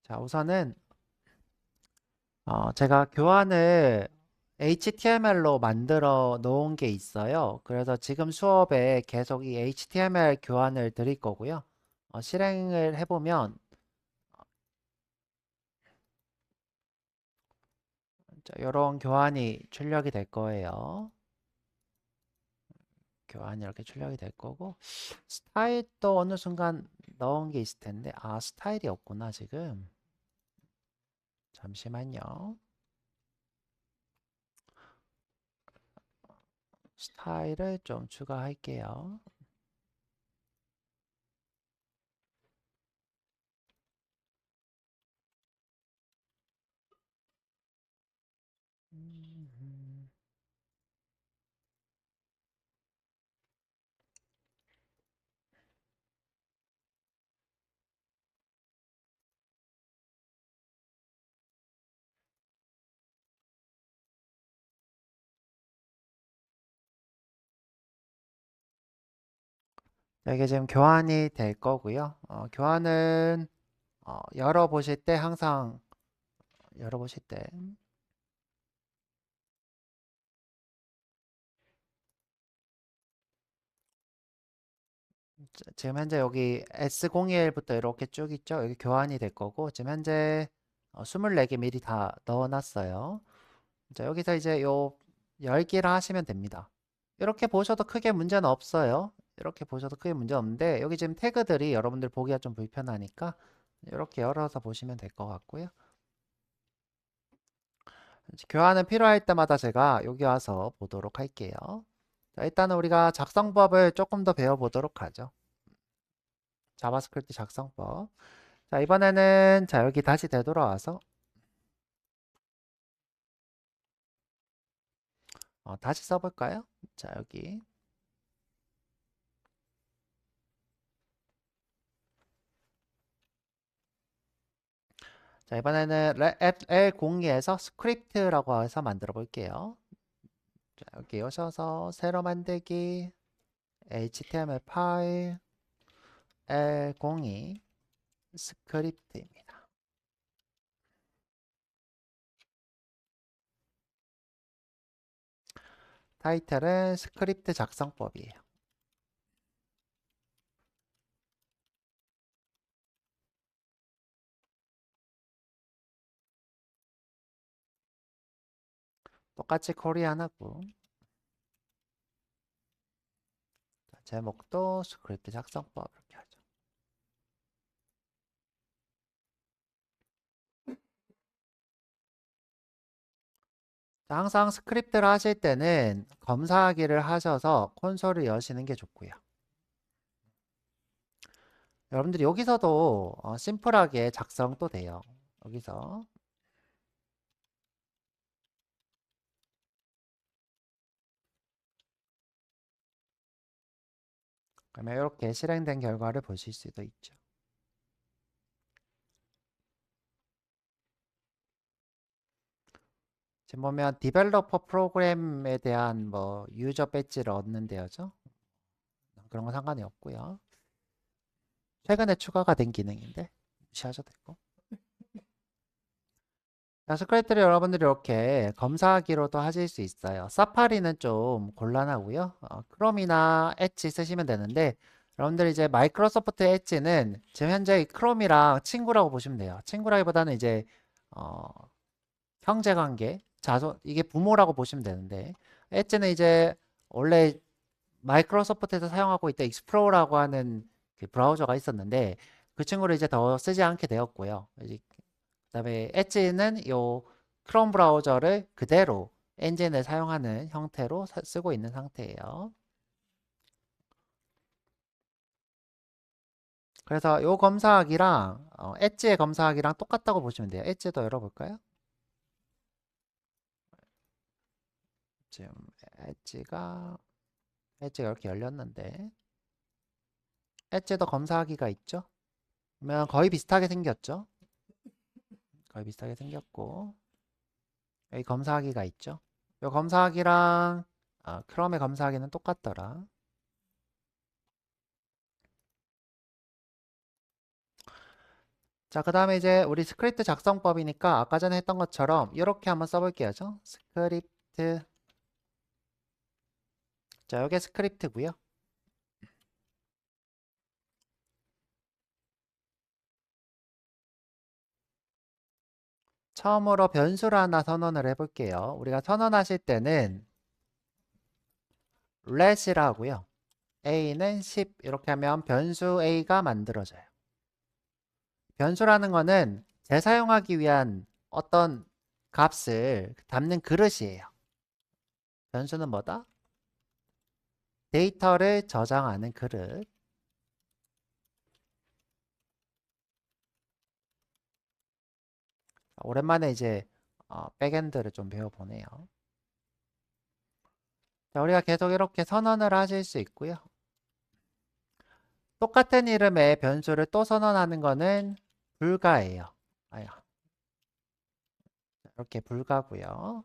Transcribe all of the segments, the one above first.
자, 우선은 제가 교환을 HTML로 만들어 놓은 게 있어요. 그래서 지금 수업에 계속 이 HTML 교환을 드릴 거고요. 실행을 해보면 이런 교환이 출력이 될 거예요. 교환이 이렇게 출력이 될 거고 스타일도 어느 순간 넣은 게 있을 텐데 스타일이 없구나 지금. 잠시만요. 스타일을 좀 추가할게요. 음. 이게 지금 교환이 될 거고요. 교환은 열어보실 때 항상 열어보실 때 지금 현재 여기 S01부터 이렇게 쭉 있죠. 여기 교환이 될 거고 지금 현재 24개 미리 다 넣어놨어요. 자, 여기서 이제 요 열기를 하시면 됩니다. 이렇게 보셔도 크게 문제는 없어요. 이렇게 보셔도 크게 문제 없는데 여기 지금 태그들이 여러분들 보기가 좀 불편하니까 이렇게 열어서 보시면 될 것 같고요. 교환은 필요할 때마다 제가 여기 와서 보도록 할게요. 자, 일단은 우리가 작성법을 조금 더 배워보도록 하죠. 자바스크립트 작성법. 자, 이번에는 자, 여기 다시 되돌아와서 다시 써볼까요? 자, 여기. 자, 이번에는 L02에서 스크립트라고 해서 만들어 볼게요. 자, 여기 오셔서 새로 만들기 HTML 파일 L02 스크립트입니다. 타이틀은 스크립트 작성법이에요. 똑같이 코리안하고 제목도 스크립트 작성법 이렇게 하죠. 항상 스크립트를 하실 때는 검사하기를 하셔서 콘솔을 여시는 게 좋고요. 여러분들이 여기서도 심플하게 작성도 돼요. 여기서 그러면 이렇게 실행된 결과를 보실 수도 있죠. 지금 보면 디벨로퍼 프로그램에 대한 뭐 유저 배지를 얻는 데요죠. 그런 건 상관이 없고요. 최근에 추가가 된 기능인데 무시하셔도 되고. 자, 스크립트를 여러분들이 이렇게 검사하기로도 하실 수 있어요. 사파리는 좀 곤란하고요. 크롬이나 엣지 쓰시면 되는데 여러분들 이제 마이크로소프트 엣지는 지금 현재 크롬이랑 친구라고 보시면 돼요. 친구라기보다는 이제 어, 형제관계, 이게 부모라고 보시면 되는데 엣지는 이제 원래 마이크로소프트에서 사용하고 있던 익스플로러라고 하는 그 브라우저가 있었는데 그 친구를 이제 더 쓰지 않게 되었고요. 그다음에 엣지는 요 크롬 브라우저를 그대로 엔진을 사용하는 형태로 쓰고 있는 상태예요. 그래서 요 검사하기랑 엣지의 검사하기랑 똑같다고 보시면 돼요. 엣지도 열어볼까요? 지금 엣지가 엣지가 이렇게 열렸는데 엣지도 검사하기가 있죠? 그러면 거의 비슷하게 생겼죠? 거의 비슷하게 생겼고 여기 검사하기가 있죠? 요 검사하기랑 크롬의 검사하기는 똑같더라. 자, 그 다음에 이제 우리 스크립트 작성법이니까 아까 전에 했던 것처럼 이렇게 한번 써볼게요. 스크립트. 자, 이게 스크립트고요. 처음으로 변수를 하나 선언을 해볼게요. 우리가 선언하실 때는 let이라 하고요. a는 10 이렇게 하면 변수 a가 만들어져요. 변수라는 거는 재사용하기 위한 어떤 값을 담는 그릇이에요. 변수는 뭐다? 데이터를 저장하는 그릇. 오랜만에 이제 백엔드를 좀 배워보네요. 자, 우리가 계속 이렇게 선언을 하실 수 있고요. 똑같은 이름의 변수를 또 선언하는 거는 불가예요. 아야, 이렇게 불가고요.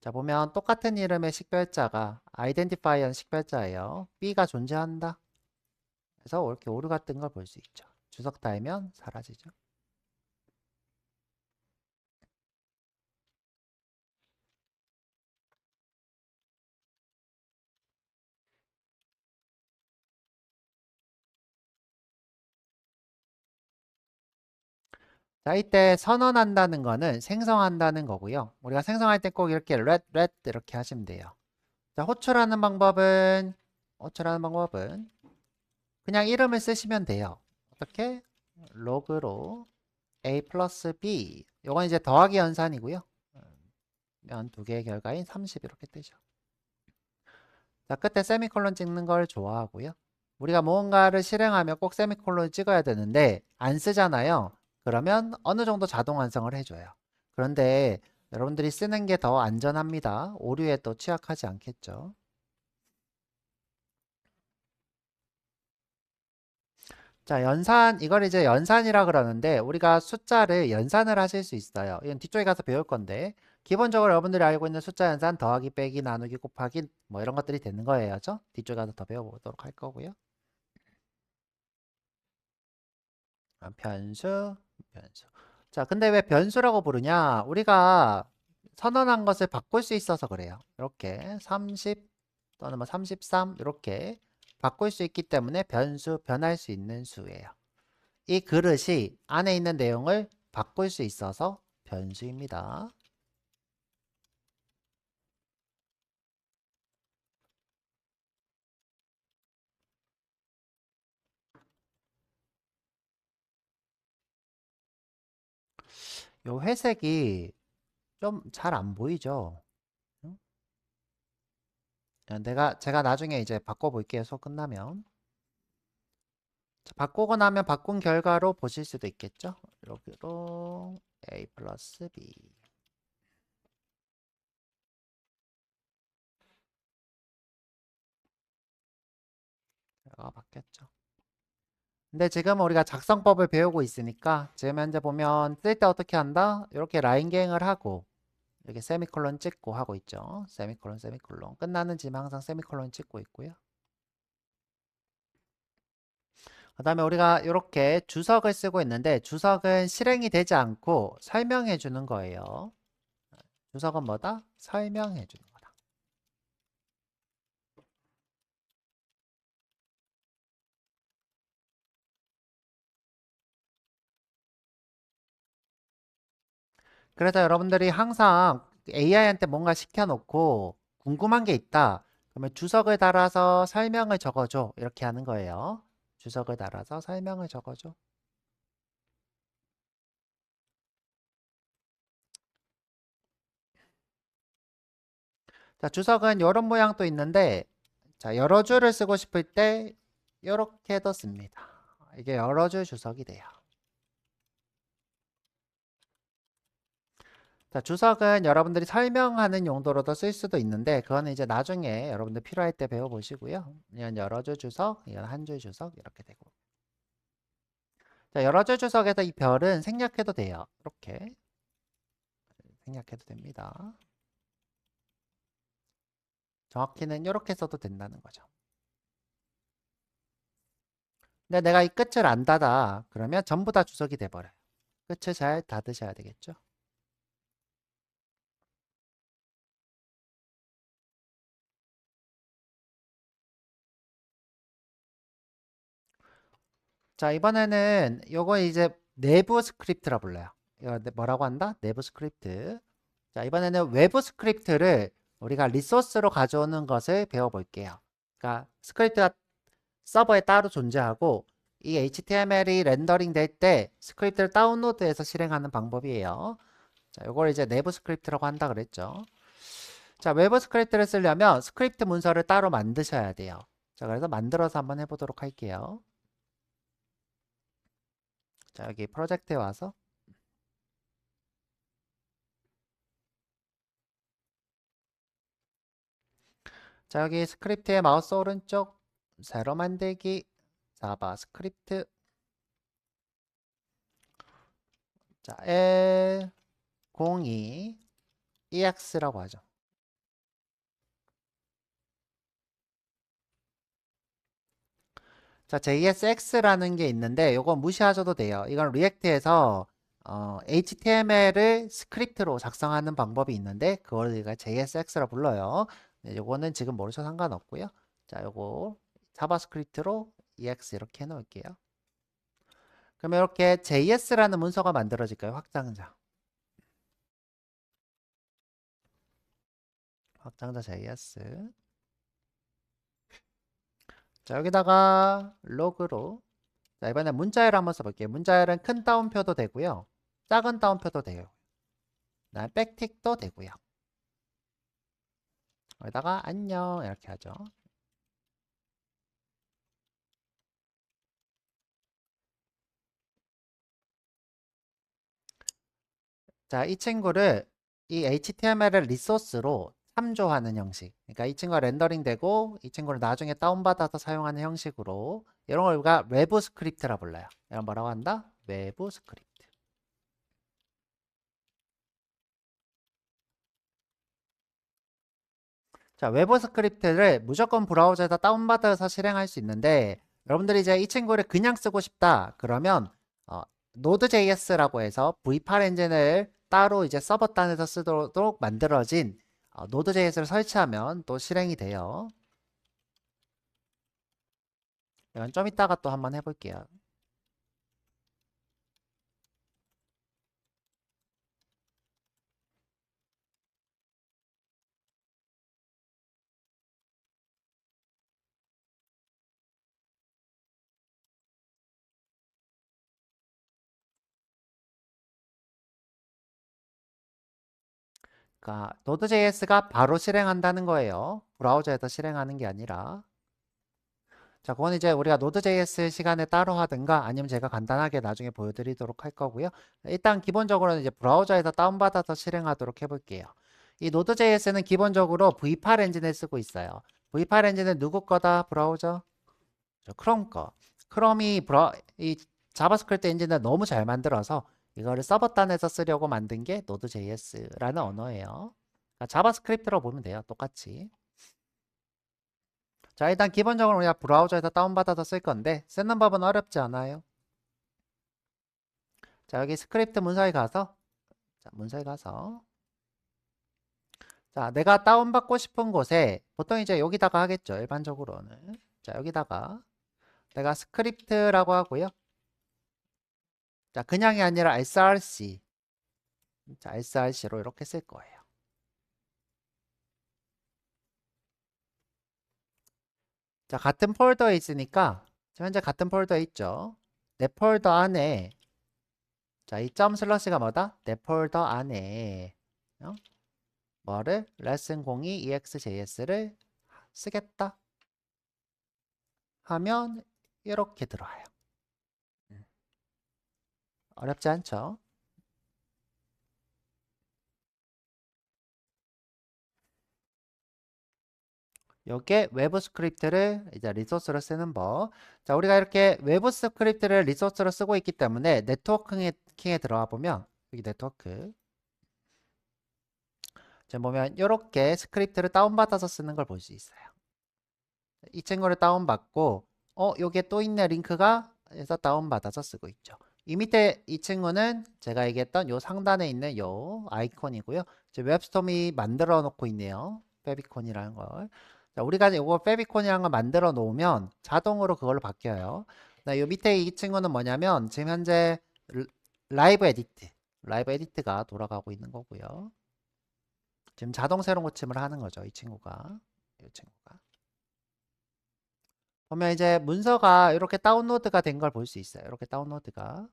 자, 보면 똑같은 이름의 식별자가 identifier는 식별자예요. B가 존재한다. 그래서 이렇게 오류 같은 걸 볼 수 있죠. 주석 달면 사라지죠. 자, 이때 선언한다는 거는 생성한다는 거고요. 우리가 생성할 때 꼭 이렇게 let 이렇게 하시면 돼요. 자, 호출하는 방법은 그냥 이름을 쓰시면 돼요. 어떻게? 로그로 a 플러스 b. 요건 이제 더하기 연산이고요. 면 두 개의 결과인 30 이렇게 뜨죠. 자, 끝에 세미콜론 찍는 걸 좋아하고요. 우리가 무언가를 실행하면 꼭 세미콜론을 찍어야 되는데 안 쓰잖아요. 그러면 어느 정도 자동 완성을 해줘요. 그런데 여러분들이 쓰는 게 더 안전합니다. 오류에 또 취약하지 않겠죠. 자, 이걸 이제 연산이라 그러는데 우리가 숫자를 연산을 하실 수 있어요. 이건 뒤쪽에 가서 배울 건데 기본적으로 여러분들이 알고 있는 숫자 연산 더하기 빼기 나누기 곱하기 뭐 이런 것들이 되는 거예요. 뒤쪽에 가서 더 배워보도록 할 거고요. 변수. 자, 근데 왜 변수라고 부르냐? 우리가 선언한 것을 바꿀 수 있어서 그래요. 이렇게 30 또는 뭐 33 이렇게 바꿀 수 있기 때문에 변할 수 있는 수예요. 이 그릇이 안에 있는 내용을 바꿀 수 있어서 변수입니다. 요 회색이 좀 잘 안 보이죠? 응? 제가 나중에 이제 바꿔볼게요. 수업 끝나면. 자, 바꾸고 나면 바꾼 결과로 보실 수도 있겠죠? 여기로 a 플러스 b. 결과가 바뀌었죠. 근데 지금 우리가 작성법을 배우고 있으니까 지금 현재 보면 쓸 때 어떻게 한다? 이렇게 라인 갱을 하고 이렇게 세미콜론 찍고 하고 있죠. 세미콜론. 끝나는 지금 항상 세미콜론 찍고 있고요. 그 다음에 우리가 이렇게 주석을 쓰고 있는데 주석은 실행이 되지 않고 설명해 주는 거예요. 주석은 뭐다? 설명해 주는 거다. 그래서 여러분들이 항상 AI한테 뭔가 시켜놓고 궁금한 게 있다. 그러면 주석을 달아서 설명을 적어줘. 이렇게 하는 거예요. 주석을 달아서 설명을 적어줘. 자, 주석은 이런 모양도 있는데 자, 여러 줄을 쓰고 싶을 때 이렇게도 씁니다. 이게 여러 줄 주석이 돼요. 자, 주석은 여러분들이 설명하는 용도로도 쓸 수도 있는데 그거는 이제 나중에 여러분들 필요할 때 배워보시고요. 이건 여러 줄 주석, 이건 한 줄 주석 이렇게 되고. 자, 여러 줄 주석에서 이 별은 생략해도 돼요. 이렇게 생략해도 됩니다. 정확히는 이렇게 써도 된다는 거죠. 근데 내가 이 끝을 안 닫아. 그러면 전부 다 주석이 돼버려요. 끝을 잘 닫으셔야 되겠죠. 자, 이번에는 요거 이제 내부 스크립트라 불러요. 이거 뭐라고 한다? 내부 스크립트. 자, 이번에는 외부 스크립트를 우리가 리소스로 가져오는 것을 배워볼게요. 그러니까 스크립트가 서버에 따로 존재하고 이 HTML이 렌더링 될 때 스크립트를 다운로드해서 실행하는 방법이에요. 자, 요걸 이제 내부 스크립트라고 한다 그랬죠. 자, 외부 스크립트를 쓰려면 스크립트 문서를 따로 만드셔야 돼요. 자, 그래서 만들어서 한번 해보도록 할게요. 자, 여기 프로젝트에 와서 자, 여기 스크립트의 마우스 오른쪽 새로 만들기 자바 스크립트 자, L02 EX라고 하죠. 자, JSX라는 게 있는데 이거 무시하셔도 돼요. 이건 리액트에서 HTML을 스크립트로 작성하는 방법이 있는데 그걸 우리가 JSX라 불러요. 네, 요거는 지금 모르셔도 상관없고요. 자, 요거 자바스크립트로 EX 이렇게 해놓을게요. 그러면 이렇게 JS라는 문서가 만들어질까요? 확장자. 확장자 JS. 자, 여기다가 로그로 자, 이번에 문자열 한번 써볼게요. 문자열은 큰 따옴표도 되고요. 작은 따옴표도 돼요. 그다음에 백틱도 되고요. 여기다가 안녕 이렇게 하죠. 자, 이 친구를 이 HTML을 리소스로 참조하는 형식. 그러니까 이 친구가 렌더링 되고 이 친구를 나중에 다운받아서 사용하는 형식으로 이런 걸 우리가 외부 스크립트라 불러요. 이런 뭐라고 한다? 외부 스크립트. 자, 외부 스크립트를 무조건 브라우저에서 다운받아서 실행할 수 있는데 여러분들이 이제 이 친구를 그냥 쓰고 싶다. 그러면 Node.js라고 해서 V8 엔진을 따로 이제 서버 단에서 쓰도록 만들어진 Node.js를 설치하면 또 실행이 돼요. 이건 좀 이따가 또 한번 해볼게요. 그러니까 Node.js가 바로 실행한다는 거예요. 브라우저에서 실행하는 게 아니라. 자, 그건 이제 우리가 Node.js 시간에 따로 하든가 아니면 제가 간단하게 나중에 보여드리도록 할 거고요. 일단 기본적으로는 이제 브라우저에서 다운받아서 실행하도록 해볼게요. 이 Node.js는 기본적으로 V8 엔진을 쓰고 있어요. V8 엔진은 누구 거다? 브라우저? 크롬 거. 크롬이 이 자바스크립트 엔진을 너무 잘 만들어서 이거를 서버단에서 쓰려고 만든 게 Node.js라는 언어예요. 그러니까 자바스크립트로 보면 돼요. 똑같이. 자, 일단 기본적으로 우리가 브라우저에서 다운받아서 쓸 건데 쓰는 법은 어렵지 않아요. 자, 여기 스크립트 문서에 가서 자, 문서에 가서 자, 내가 다운받고 싶은 곳에 보통 이제 여기다가 하겠죠. 일반적으로는. 자, 여기다가 내가 스크립트라고 하고요. 자, 그냥이 아니라 src. 자, src로 이렇게 쓸 거예요. 자, 같은 폴더에 있으니까 현재 같은 폴더에 있죠. 내 폴더 안에 자, 이 점 슬러시가 뭐다? 내 폴더 안에 뭐를 레슨 02 exjs를 쓰겠다 하면 이렇게 들어와요. 어렵지 않죠? 요게 외부 스크립트를 이제 리소스로 쓰는 법. 자, 우리가 이렇게 외부 스크립트를 리소스로 쓰고 있기 때문에 네트워킹에 들어와 보면 여기 네트워크 지금 보면 이렇게 스크립트를 다운받아서 쓰는 걸 볼 수 있어요. 이 친구를 다운받고 요게 또 있네 링크가 해서 다운받아서 쓰고 있죠. 이 밑에 이 친구는 제가 얘기했던 요 상단에 있는 요 아이콘이고요. 이제 웹스톰이 만들어 놓고 있네요. 페비콘이라는 걸. 자, 우리가 이거 페비콘이라는 걸 만들어 놓으면 자동으로 그걸로 바뀌어요. 요 밑에 이 친구는 뭐냐면 지금 현재 라이브 에디트, 라이브 에디트가 돌아가고 있는 거고요. 지금 자동 새로 고침을 하는 거죠. 이 친구가. 이 친구가. 보면 이제 문서가 이렇게 다운로드가 된 걸 볼 수 있어요. 이렇게 다운로드가.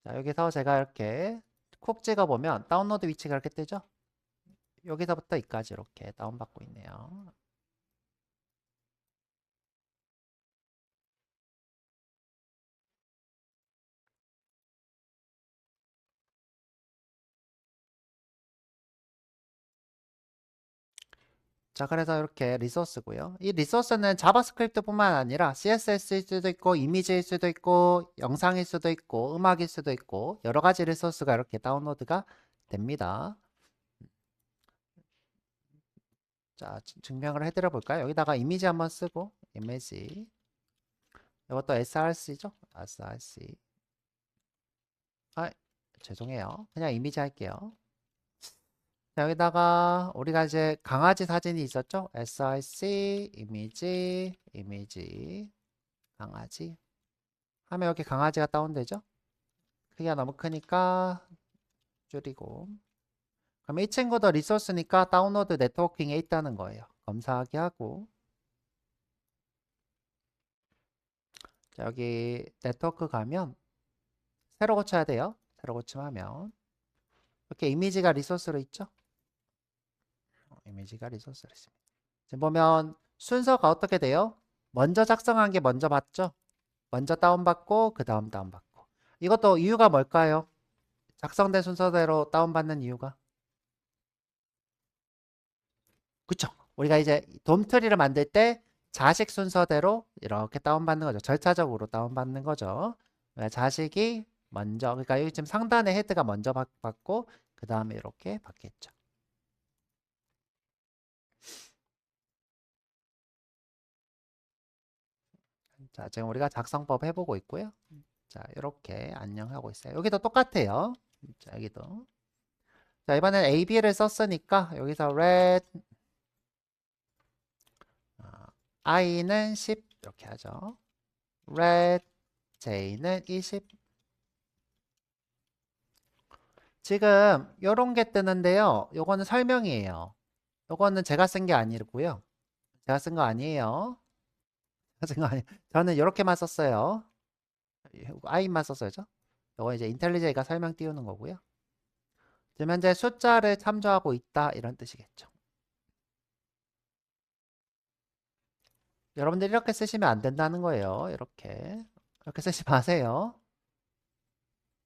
자, 여기서 제가 이렇게 콕 찍어보면 다운로드 위치가 이렇게 뜨죠? 여기서부터 여기까지 이렇게 다운받고 있네요. 자, 그래서 이렇게 리소스고요. 이 리소스는 자바스크립트뿐만 아니라 CSS일 수도 있고, 이미지일 수도 있고, 영상일 수도 있고, 음악일 수도 있고, 여러 가지 리소스가 이렇게 다운로드가 됩니다. 자, 증명을 해드려 볼까요? 여기다가 이미지 한번 쓰고, 이미지. 이것도 src죠? src. 아, 죄송해요. 그냥 이미지 할게요. 자, 여기다가 우리가 이제 강아지 사진이 있었죠? src, 이미지, 이미지, 강아지. 하면 여기 강아지가 다운되죠? 크기가 너무 크니까 줄이고. 그럼 이 친구도 리소스니까 다운로드 네트워킹에 있다는 거예요. 검사하기 하고. 자, 여기 네트워크 가면 새로 고쳐야 돼요. 새로 고침하면 이렇게 이미지가 리소스로 있죠? 이미지가 리소스로 있습니다. 지금 보면 순서가 어떻게 돼요? 먼저 작성한 게 먼저 받죠? 먼저 다운받고 그 다음 다운받고. 이것도 이유가 뭘까요? 작성된 순서대로 다운받는 이유가? 그쵸? 우리가 이제 돔트리를 만들 때 자식 순서대로 이렇게 다운받는 거죠. 절차적으로 다운받는 거죠. 그러니까 자식이 먼저, 그러니까 여기 지금 상단에 헤드가 먼저 받고 그 다음에 이렇게 받겠죠. 자, 지금 우리가 작성법 해보고 있고요. 자, 이렇게 안녕하고 있어요. 여기도 똑같아요. 자, 여기도. 자, 이번엔 AB를 썼으니까 여기서 red i는 10 이렇게 하죠. red j는 20. 지금 요런 게 뜨는데요. 요거는 설명이에요. 요거는 제가 쓴 게 아니고요. 제가 쓴 거 아니에요. 제가 쓴 거 아니에요. 저는 이렇게만 썼어요. i만 썼어요. 요거 이제 인텔리제이가 설명 띄우는 거고요. 지금 현재 숫자를 참조하고 있다 이런 뜻이겠죠. 여러분들 이렇게 쓰시면 안 된다는 거예요. 이렇게 쓰지 마세요.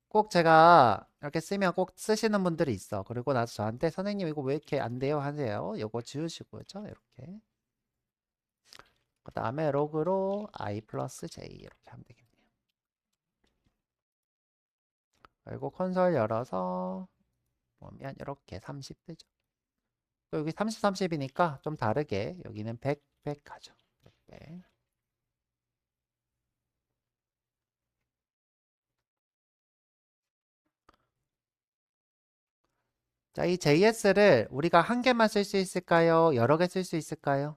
꼭 제가 이렇게 쓰면 꼭 쓰시는 분들이 있어. 그리고 나서 저한테 선생님 이거 왜 이렇게 안 돼요 하세요. 이거 지우시고요. 이렇게. 그 다음에 로그로 i 플러스 j 이렇게 하면 되겠네요. 그리고 콘솔 열어서 보면 이렇게 30 뜨죠. 또 여기 30, 30이니까 좀 다르게 여기는 100, 100 하죠. 100. 자, 이 JS를 우리가 한 개만 쓸 수 있을까요? 여러 개 쓸 수 있을까요?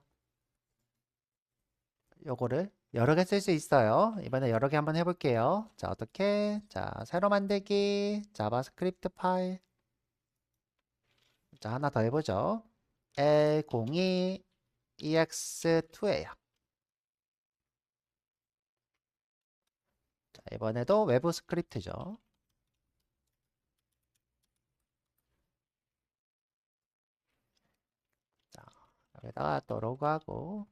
요거를 여러 개 쓸 수 있어요. 이번에 여러 개 한번 해볼게요. 자, 어떻게? 자, 새로 만들기, 자바스크립트 파일. 자, 하나 더 해보죠. L02 EX2예요. 자, 이번에도 외부 스크립트죠. 자, 여기다가 또 로그하고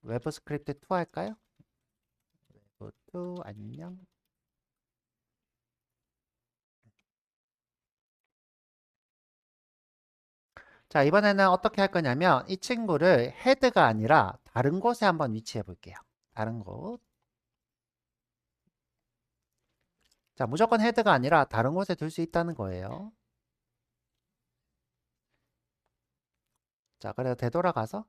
외부 스크립트 2 할까요? 외부 2 안녕. 자, 이번에는 어떻게 할 거냐면 이 친구를 헤드가 아니라 다른 곳에 한번 위치해 볼게요. 다른 곳. 자, 무조건 헤드가 아니라 다른 곳에 둘 수 있다는 거예요. 자, 그래서 되돌아가서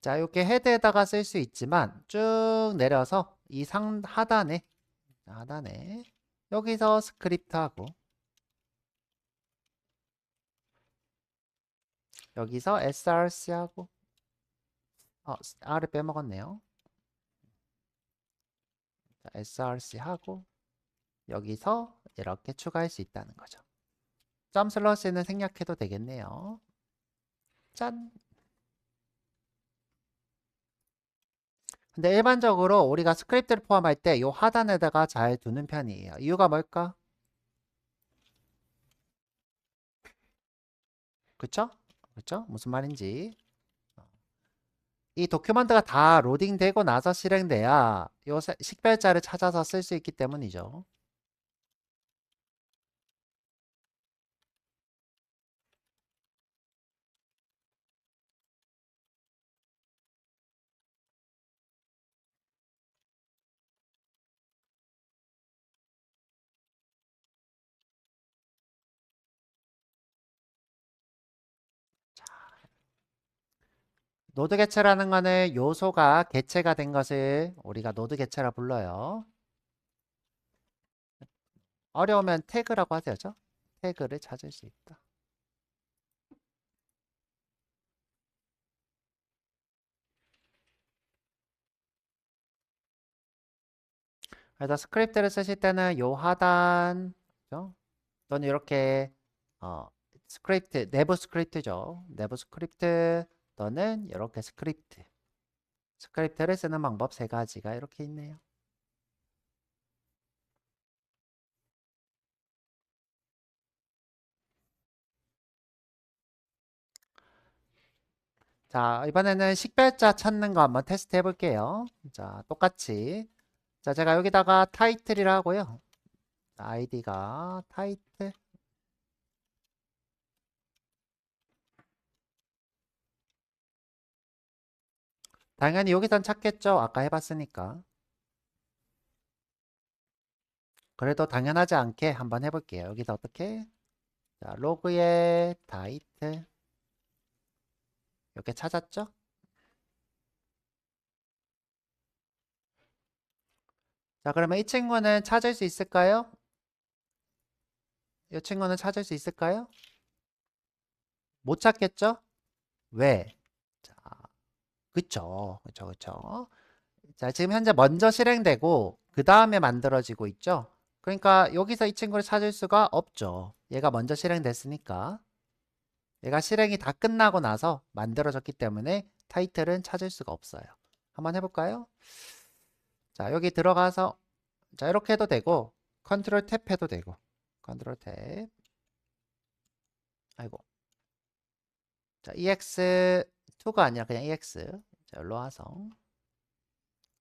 자, 이렇게 헤드에다가 쓸 수 있지만 쭉 내려서 이 상 하단에 하단에 여기서 스크립트 하고 여기서 src 하고 r을 빼먹었네요. 자, src 하고 여기서 이렇게 추가할 수 있다는 거죠. 점 슬러시는 생략해도 되겠네요. 짠! 근데 일반적으로 우리가 스크립트를 포함할 때 이 하단에다가 잘 두는 편이에요. 이유가 뭘까? 그쵸? 그쵸? 무슨 말인지. 이 도큐먼트가 다 로딩되고 나서 실행돼야 이 식별자를 찾아서 쓸 수 있기 때문이죠. 노드 개체라는 거는 요소가 개체가 된 것을 우리가 노드 개체라 불러요. 어려우면 태그라고 하죠. 태그를 찾을 수 있다. 그래서 스크립트를 쓰실 때는 요 하단, 그죠? 또는 이렇게 스크립트, 내부 스크립트죠. 내부 스크립트 또는 이렇게 스크립트. 스크립트를 쓰는 방법 세 가지가 이렇게 있네요. 자, 이번에는 식별자 찾는 거 한번 테스트 해볼게요. 자, 똑같이. 자, 제가 여기다가 타이틀이라 하고요. 아이디가 타이틀. 당연히 여기선 찾겠죠. 아까 해봤으니까. 그래도 당연하지 않게 한번 해볼게요. 여기서 어떻게? 자, 로그에 타이틀. 이렇게 찾았죠? 자, 그러면 이 친구는 찾을 수 있을까요? 이 친구는 찾을 수 있을까요? 못 찾겠죠? 왜? 자, 그쵸. 그쵸, 그쵸. 자, 지금 현재 먼저 실행되고 그 다음에 만들어지고 있죠. 그러니까 여기서 이 친구를 찾을 수가 없죠. 얘가 먼저 실행됐으니까. 얘가 실행이 다 끝나고 나서 만들어졌기 때문에 타이틀은 찾을 수가 없어요. 한번 해볼까요? 자, 여기 들어가서 자, 이렇게 해도 되고 컨트롤 탭 해도 되고 컨트롤 탭. 아이고. 자, EX2가 아니라 그냥 EX. 자, 여기로 와서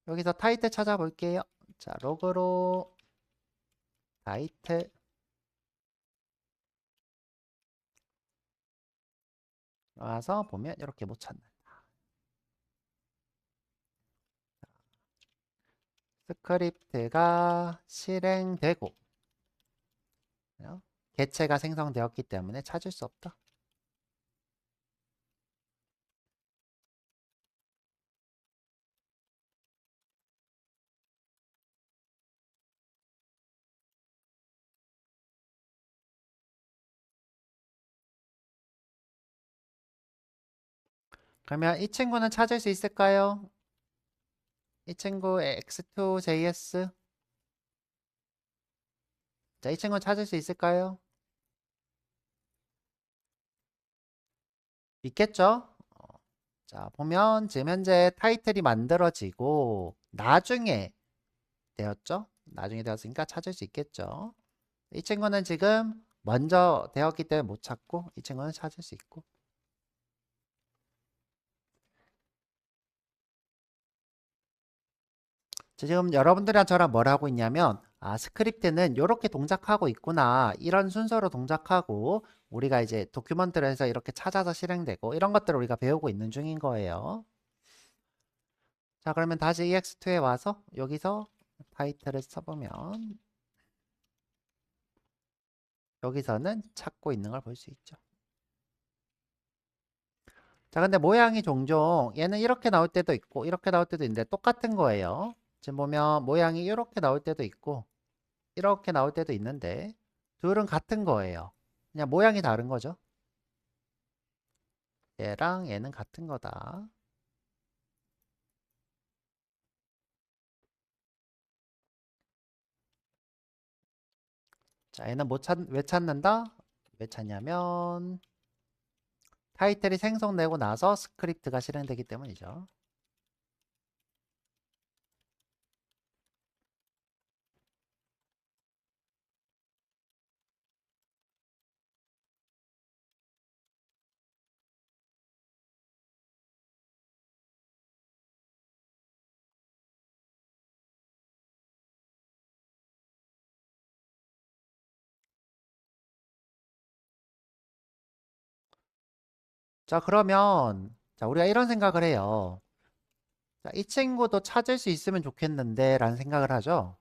여기서 타이틀 찾아볼게요. 자, 로그로 타이틀 와서 보면 이렇게 못 찾는다. 스크립트가 실행되고 개체가 생성되었기 때문에 찾을 수 없다. 그러면 이 친구는 찾을 수 있을까요? 이 친구 x2js. 자, 이 친구는 찾을 수 있을까요? 있겠죠? 자, 보면 지금 현재 타이틀이 만들어지고 나중에 되었죠? 나중에 되었으니까 찾을 수 있겠죠? 이 친구는 지금 먼저 되었기 때문에 못 찾고 이 친구는 찾을 수 있고. 지금 여러분들이랑 저랑 뭘 하고 있냐면 스크립트는 이렇게 동작하고 있구나, 이런 순서로 동작하고 우리가 이제 도큐먼트를 해서 이렇게 찾아서 실행되고 이런 것들을 우리가 배우고 있는 중인 거예요. 자, 그러면 다시 EX2에 와서 여기서 타이틀을 써보면 여기서는 찾고 있는 걸 볼 수 있죠. 자, 근데 모양이 종종 얘는 이렇게 나올 때도 있고 이렇게 나올 때도 있는데 똑같은 거예요. 지금 보면 모양이 이렇게 나올 때도 있고 이렇게 나올 때도 있는데 둘은 같은 거예요. 그냥 모양이 다른 거죠. 얘랑 얘는 같은 거다. 자, 얘는 왜 찾는다? 왜 찾냐면 타이틀이 생성되고 나서 스크립트가 실행되기 때문이죠. 자, 그러면 자, 우리가 이런 생각을 해요. 자, 이 친구도 찾을 수 있으면 좋겠는데 라는 생각을 하죠.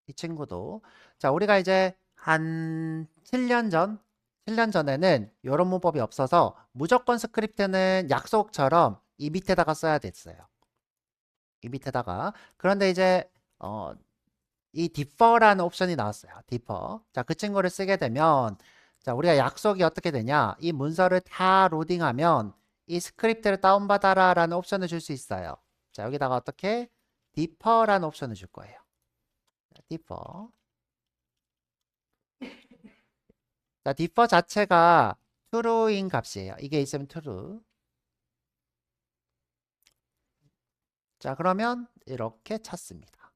이 친구도. 자, 우리가 이제 한 7년 전에는 이런 문법이 없어서 무조건 스크립트는 약속처럼 이 밑에다가 써야 됐어요. 이 밑에다가. 그런데 이제 이 differ라는 옵션이 나왔어요. differ. 자, 그 친구를 쓰게 되면 자, 우리가 약속이 어떻게 되냐? 이 문서를 다 로딩하면 이 스크립트를 다운받아라 라는 옵션을 줄 수 있어요. 자, 여기다가 어떻게 differ라는 옵션을 줄 거예요. 자, differ. 자, differ 자체가 true인 값이에요. 이게 있으면 true. 자, 그러면 이렇게 찾습니다.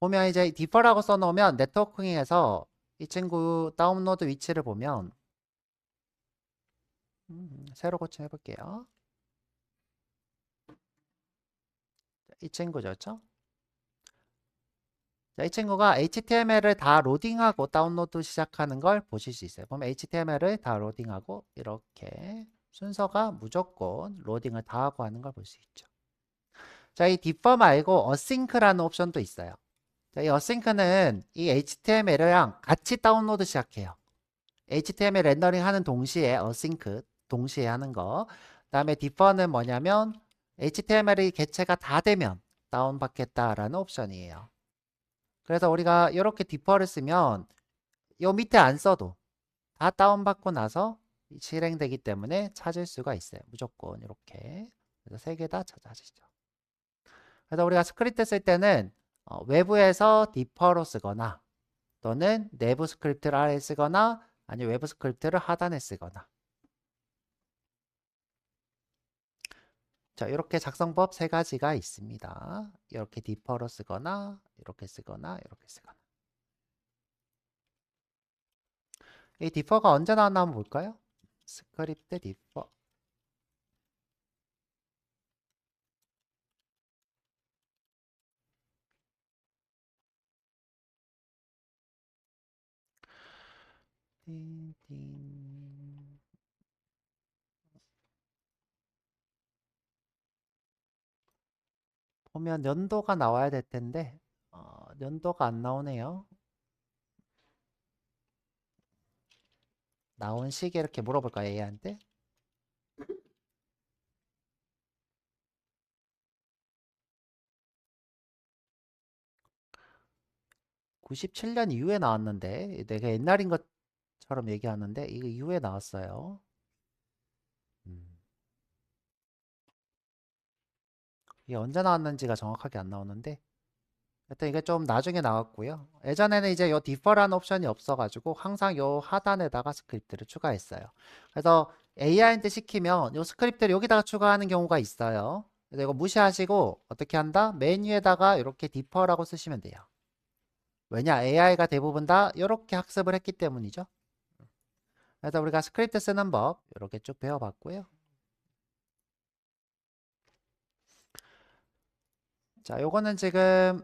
보면 이제 differ라고 써놓으면 네트워킹에서 이 친구 다운로드 위치를 보면 새로 고침해 볼게요. 이 친구죠, 그렇죠? 자, 이 친구가 HTML을 다 로딩하고 다운로드 시작하는 걸 보실 수 있어요. 보면 HTML을 다 로딩하고 이렇게 순서가 무조건 로딩을 다 하고 하는 걸 볼 수 있죠. 자, 이 differ 말고 async라는 옵션도 있어요. 자, 이 async는 이 HTML이랑 같이 다운로드 시작해요. HTML 렌더링 하는 동시에 async 동시에 하는 거. 그다음에 differ는 뭐냐면 HTML이 개체가 다 되면 다운받겠다라는 옵션이에요. 그래서 우리가 이렇게 differ를 쓰면 요 밑에 안 써도 다 다운받고 나서 실행되기 때문에 찾을 수가 있어요. 무조건 이렇게. 그래서 세 개 다 찾아지죠. 그래서 우리가 스크립트 쓸 때는 외부에서 differ로 쓰거나 또는 내부 스크립트를 아래에 쓰거나 아니면 외부 스크립트를 하단에 쓰거나 자, 이렇게 작성법 세 가지가 있습니다. 이렇게 differ로 쓰거나 이렇게 쓰거나 이렇게 쓰거나 이 differ가 언제 나왔나 한번 볼까요? 스크립트 differ 띵띵. 보면 연도가 나와야 될 텐데 연도가 안 나오네요. 나온 시기 이렇게 물어볼까요, 얘한테? 97년 이후에 나왔는데 내가 옛날인 것처럼 얘기하는데 이거 이후에 나왔어요. 음. 이게 언제 나왔는지가 정확하게 안 나오는데 하여튼 이게 좀 나중에 나왔고요. 예전에는 이제 요 differ라는 옵션이 없어가지고 항상 요 하단에다가 스크립트를 추가했어요. 그래서 AI한테 시키면 요 스크립트를 여기다가 추가하는 경우가 있어요. 그래서 이거 무시하시고 어떻게 한다? 메뉴에다가 이렇게 differ라고 쓰시면 돼요. 왜냐? AI가 대부분 다 이렇게 학습을 했기 때문이죠. 그래서 우리가 스크립트 쓰는 법 이렇게 쭉 배워봤고요. 자, 요거는 지금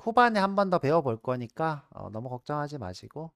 후반에 한 번 더 배워볼 거니까 너무 걱정하지 마시고